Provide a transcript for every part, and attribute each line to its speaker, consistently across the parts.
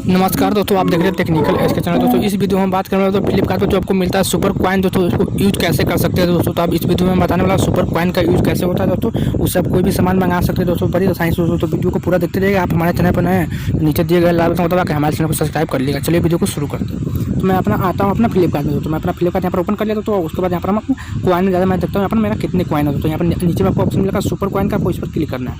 Speaker 1: नमस्कार दोस्तों, आप देख रहे हैं टेक्निकल एस के चैनल। दोस्तों इस वीडियो में हम बात करेंगे तो फ्लिपकार्ट पर जो आपको मिलता है सुपर कॉइन, दोस्तों उसको यूज कैसे कर सकते हैं दोस्तों। तो आप इस वीडियो में बताने वाला सुपर कॉइन का यूज कैसे होता है दोस्तों। उससे आप कोई भी सामान मंगा सकते हैं दोस्तों, बड़ी आसानी से दोस्तों। तो वीडियो को पूरा देखते रहिएगा। आप हमारे चैनल पर नए हैं, नीचे दिए गए लाल बटन दबा के हमारे चैनल को सब्सक्राइब कर लीजिएगा। चलिए वीडियो को शुरू करते हैं। तो मैं अपना आता हूँ अपना फ्लिपकार्ट में। तो मैं अपना फ्लिपकार्ट यहाँ पर ओपन कर लिया। तो उसके बाद यहाँ पर हम कॉइन में ज़्यादा मैं देखता हूँ यहाँ पर मेरा कितने कॉइन है। तो यहाँ पर नीचे में आपको ऑप्शन मिलेगा सुपर कॉइन का, आपको इस पर क्लिक करना है।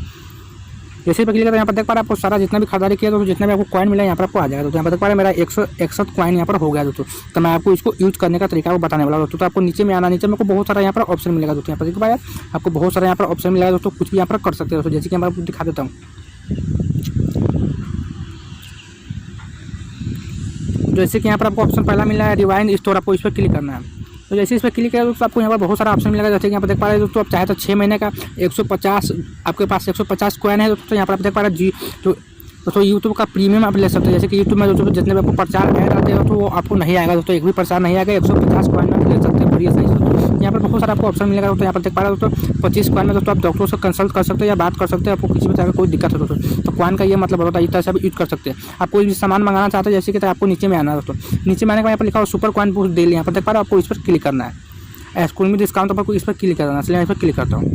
Speaker 1: जैसे ही क्लिक करें यहाँ पर देख पा रहे हैं आपको सारा जितना भी खरीदारी किया तो जितना भी आपको कॉइन मिला यहाँ पर आपको आ जाएगा। तो यहाँ पर देख पा रहे हैं मेरा 161 कॉइन यहाँ पर हो गया दोस्तों। तो मैं आपको इसको यूज करने का तरीका बताने वाला दोस्तों। तो आपको नीचे में आना, नीचे में आपको बहुत सारा यहाँ पर ऑप्शन मिलेगा दोस्तों। यहाँ पर देख पा रहे हैं आपको बहुत सारा यहाँ पर ऑप्शन मिलेगा दोस्तों। कुछ भी यहाँ पर कर सकते हैं दोस्तों। जैसे कि मैं आपको दिखा देता हूँ। जैसे कि यहाँ पर आपको ऑप्शन पहला मिला है रिवाइंड स्टोर, आपको इस पर क्लिक करना है। तो जैसे इस पर क्लिक करें तो आपको यहाँ पर बहुत सारा ऑप्शन मिलेगा। जैसे कि यहाँ पर देख पा रहे हैं दोस्तों, आप चाहे तो 6 महीने का 150 आपके पास 150 कॉइन है दोस्तों। यहाँ पर आप देख पा रहे हैं जी दोस्तों यूट्यूब का प्रीमियम आप ले सकते हैं। जैसे कि यूट्यूब में दोस्तों जितने भी आपको प्रचार ऐड आते हैं तो वो आपको नहीं आएगा दोस्तों, एक भी प्रचार नहीं आएगा। 150 कॉइन में ले सकते हैं बढ़िया सही से। यहाँ पर बहुत सारा आपको ऑप्शन मिलेगा दोस्तों। यहाँ पर देख पा रहे हैं दोस्तों 25 कॉइन में दोस्तों आप डॉक्टरों से कंसल्ट कर सकते हैं या बात कर सकते हैं। आपको किसी भी तरह का कोई दिक्कत है दोस्तों तो कॉइन का ये मतलब होता है, इस तरह से आप यूज कर सकते हैं। आप कोई भी सामान मंगाना चाहते हैं जैसे कि आपको नीचे में आना दोस्तों। नीचे में आने का यहाँ पर लिखा हो सुपर कॉइन बूस्ट डेली, यहाँ पर देख पा रहे हैं आपको इस पर क्लिक करना है। स्कूल में डिस्काउंट पर कोई इस पर क्लिक करना है, इसलिए मैं इस पर क्लिक करता हूँ।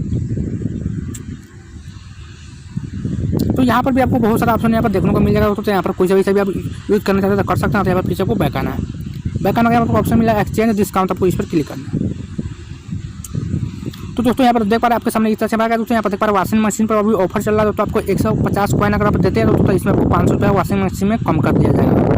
Speaker 1: तो यहाँ पर भी आपको बहुत सारा ऑप्शन यहाँ पर देखने को मिल जाएगा दोस्तों। तो यहाँ पर कोई से भी आप यूज करना चाहते हैं तो कर सकते हैं। तो यहाँ पर पीछे आपको बैक आना है। बैक आने का आपको ऑप्शन मिला है एक्सचेंज डिस्काउंट, आपको इस पर क्लिक करना है। तो दोस्तों यहाँ पर देख पा रहे हैं आपके सामने इस तरह से आ गया दोस्तों। यहाँ पर देख पा रहे हैं वॉशिंग मशीन पर अभी ऑफर चल रहा है दोस्तों। आपको 150 कॉइन अगर आप देते हैं दोस्तों तो इसमें आपको 500 रुपया वॉशिंग मशीन में कम कर दिया जाएगा। नीचे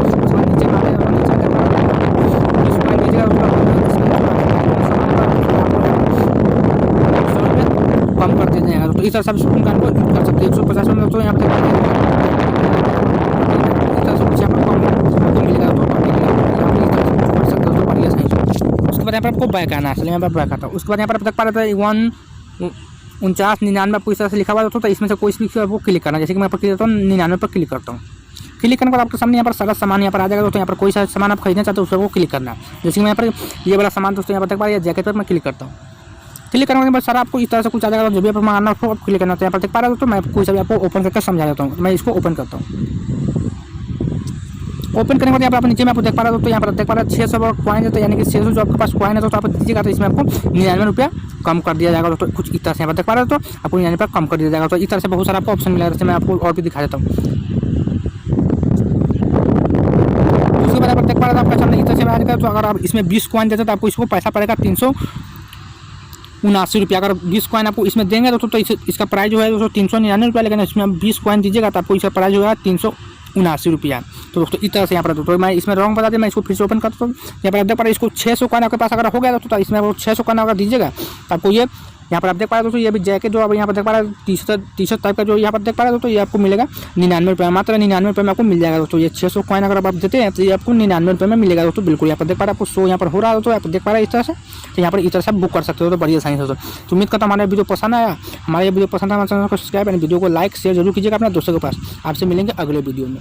Speaker 1: कम कर दिया जाएगा तो इस तरह से आप सुपर कॉइन को यूज कर सकते हैं। 150 में दोस्तों यहाँ पर उसके बाद यहाँ पर आपको बैक आना है। चलिए यहाँ पर बैक आता है। उसके बाद यहाँ पर आप देख पा रहे थे 14999 आपको इस तरह से लिखा हुआ दोस्तों। तो इसमें से कोई भी आपको क्लिक करना है। जैसे कि मैं पर क्लिक करता हूँ 99 पर क्लिक करता हूँ। क्लिक करने के बाद आपके सामने यहाँ पर सारा सामान यहाँ पर आ जाएगा दोस्तों। यहाँ पर कोई सा सामान आप खरीदना चाहते हो उसको क्लिक करना है। जैसे कि मैं यहाँ पर ये वाला सामान दोस्तों यहाँ पर देख पा रहे हैं जैकेट पर मैं क्लिक करता हूँ। क्लिक करने के बाद सारा आपको इस तरह से कुछ आ जाएगा। जो भी आप मंगाना उसको आप क्लिक करना है। यहाँ पर देख पा रहे हो तो मैं कोई सा भी आपको ओपन करके समझा देता हूँ। मैं इसको ओपन करता हूँ। ओपन करने के बाद यहाँ पर आप नीचे में आपको देख पा रहे हो तो यहाँ पर देख पा रहे हैं 600 कॉइन है। तो यानी कि 600 जो आपके पास कॉइन है तो आप दीजिएगा तो इसमें आपको 99 रुपया कम कर दिया जाएगा दोस्तों। कुछ इस तरह से यहाँ पर देख पा रहे हो तो आपको 99 रुपया कम कर दिया जाएगा। तो इस तरह से बहुत सारा आपको ऑप्शन मिलेगा। जैसे मैं आपको और भी दिखा देता हूँ। उसके बाद आप देख पा रहे हो आपका सामने इस तरह से आ जाएगा। तो अगर आप इसमें 20 कॉइन देते तो आपको इसको पैसा पड़ेगा 379 रुपया। अगर 20 कॉइन आपको इसमें देंगे दोस्तों तो इसका प्राइस जो है दोस्तों 399 रुपया। लेकिन इसमें 20 कॉइन दीजिएगा तो आपको इसका प्राइस जो है 379 रुपया। तो दोस्तों इस तरह से यहाँ पर तो मैं इसमें रॉन्ग बता दें, मैं इसको फिर से ओपन करता हूँ। यहाँ पर आप देख पा रहे हैं इसको 600 कॉइन आपके पास अगर हो गया दोस्तों तो इसमें वो 600 कॉइन अगर दीजिएगा तो आपको ये यहाँ पर आप देख पा रहे हो दोस्तों ये भी जैकेट जो आप यहाँ पर देख पा रहे हैं टी शर्ट टाइप का जो यहाँ पर देख पा रहे हो दोस्तों ये आपको मिलेगा 99 रुपये, मात्र 99 रुपये में आपको मिल जाएगा दोस्तों। ये 600 कॉइन अगर आप देते हैं तो ये आपको 99 रुपये में मिलेगा दोस्तों। बिल्कुल यहाँ पर देख पा रहे हैं आपको शो यहाँ पर हो रहा है दोस्तों। आप देख पा रहे हैं इस तरह से। तो यहाँ पर इस तरह से बुक कर सकते हो तो बढ़िया साइंस दोस्तों। तो उम्मीद करता हूँ हमारा वीडियो पसंद आया। हमारे वीडियो पसंद आया हमारे चैनल को सब्सक्राइब एंड वीडियो को लाइक शेयर जरूर कीजिएगा अपने दोस्तों के पास। आपसे मिलेंगे अगले वीडियो में।